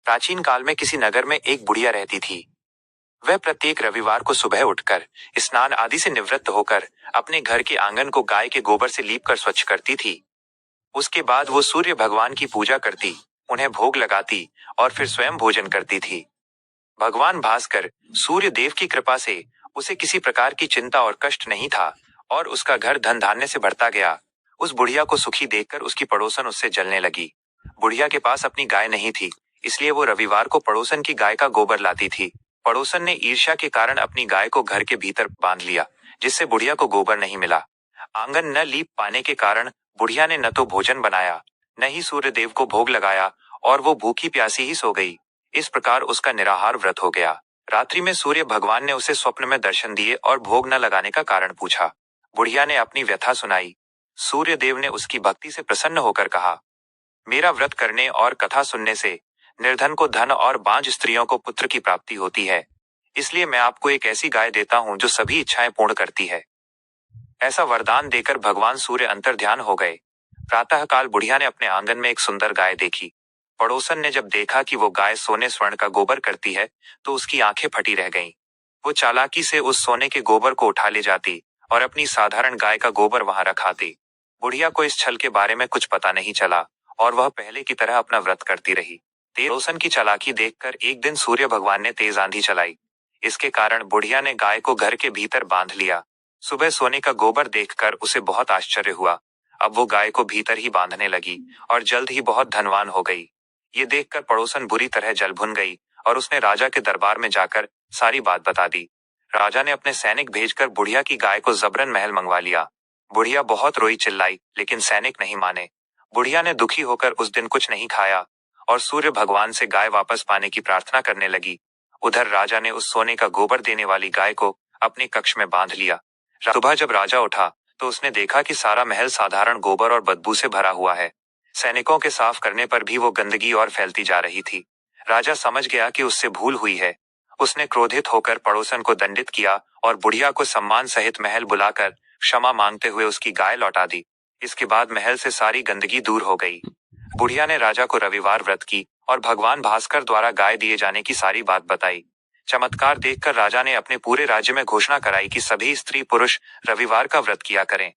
प्राचीन काल में किसी नगर में एक बुढ़िया रहती थी। वह प्रत्येक रविवार को सुबह उठकर स्नान आदि से निवृत्त होकर अपने घर के आंगन को गाय के गोबर से लीपकर स्वच्छ करती थी। उसके बाद वो सूर्य भगवान की पूजा करती, उन्हें भोग लगाती और फिर स्वयं भोजन करती थी। भगवान भास्कर सूर्य देव की कृपा से उसे किसी प्रकार की चिंता और कष्ट नहीं था और उसका घर धन धान्य से भरता गया। उस बुढ़िया को सुखी देखकर उसकी पड़ोसन उससे जलने लगी। बुढ़िया के पास अपनी गाय नहीं थी, इसलिए वो रविवार को पड़ोसन की गाय का गोबर लाती थी। पड़ोसन ने ईर्ष्या के कारण अपनी गाय को घर के भीतर बांध लिया, जिससे बुढ़िया को गोबर नहीं मिला। आंगन न लीप पाने के कारण बुढ़िया ने न तो भोजन बनाया, न ही सूर्य देव को भोग लगाया और वो भूखी प्यासी ही सो गई। इस प्रकार उसका निराहार व्रत हो गया। रात्रि में सूर्य भगवान ने उसे स्वप्न में दर्शन दिए और भोग न लगाने का कारण पूछा। बुढ़िया ने अपनी व्यथा सुनाई। सूर्य देव ने उसकी भक्ति से प्रसन्न होकर कहा, मेरा व्रत करने और कथा सुनने से निर्धन को धन और बांझ स्त्रियों को पुत्र की प्राप्ति होती है। इसलिए मैं आपको एक ऐसी गाय देता हूं जो सभी इच्छाएं पूर्ण करती है। ऐसा वरदान देकर भगवान सूर्य अंतर्ध्यान हो गए। प्रातःकाल बुढ़िया ने अपने आंगन में एक सुंदर गाय देखी। पड़ोसन ने जब देखा कि वो गाय सोने स्वर्ण का गोबर करती है तो उसकी आंखें फटी रह गईं। वो चालाकी से उस सोने के गोबर को उठा ले जाती और अपनी साधारण गाय का गोबर वहां रखाती। बुढ़िया को इस छल के बारे में कुछ पता नहीं चला और वह पहले की तरह अपना व्रत करती रही। पड़ोसन की चालाकी देखकर एक दिन सूर्य भगवान ने तेज आंधी चलाई। इसके कारण बुढ़िया ने गाय को घर के भीतर बांध लिया। सुबह सोने का गोबर देखकर उसे बहुत आश्चर्य हुआ। अब वो गाय को भीतर ही बांधने लगी और जल्द ही बहुत धनवान हो गई। ये देखकर पड़ोसन बुरी तरह जल भुन गई और उसने राजा के दरबार में जाकर सारी बात बता दी। राजा ने अपने सैनिक भेजकर बुढ़िया की गाय को जबरन महल मंगवा लिया। बुढ़िया बहुत रोई चिल्लाई, लेकिन सैनिक नहीं माने। बुढ़िया ने दुखी होकर उस दिन कुछ नहीं खाया और सूर्य भगवान से गाय वापस पाने की प्रार्थना करने लगी। उधर राजा ने उस सोने का गोबर देने वाली गाय को अपने कक्ष में बांध लिया। सुबह जब राजा उठा तो उसने देखा कि सारा महल साधारण गोबर और बदबू से भरा हुआ है। सैनिकों के साफ करने पर भी वो गंदगी और फैलती जा रही थी। राजा समझ गया कि उससे भूल हुई है। उसने क्रोधित होकर पड़ोसन को दंडित किया और बुढ़िया को सम्मान सहित महल बुलाकर क्षमा मांगते हुए उसकी गाय लौटा दी। इसके बाद महल से सारी गंदगी दूर हो गई। बुढ़िया ने राजा को रविवार व्रत की और भगवान भास्कर द्वारा गाय दिए जाने की सारी बात बताई। चमत्कार देखकर राजा ने अपने पूरे राज्य में घोषणा कराई कि सभी स्त्री पुरुष रविवार का व्रत किया करें।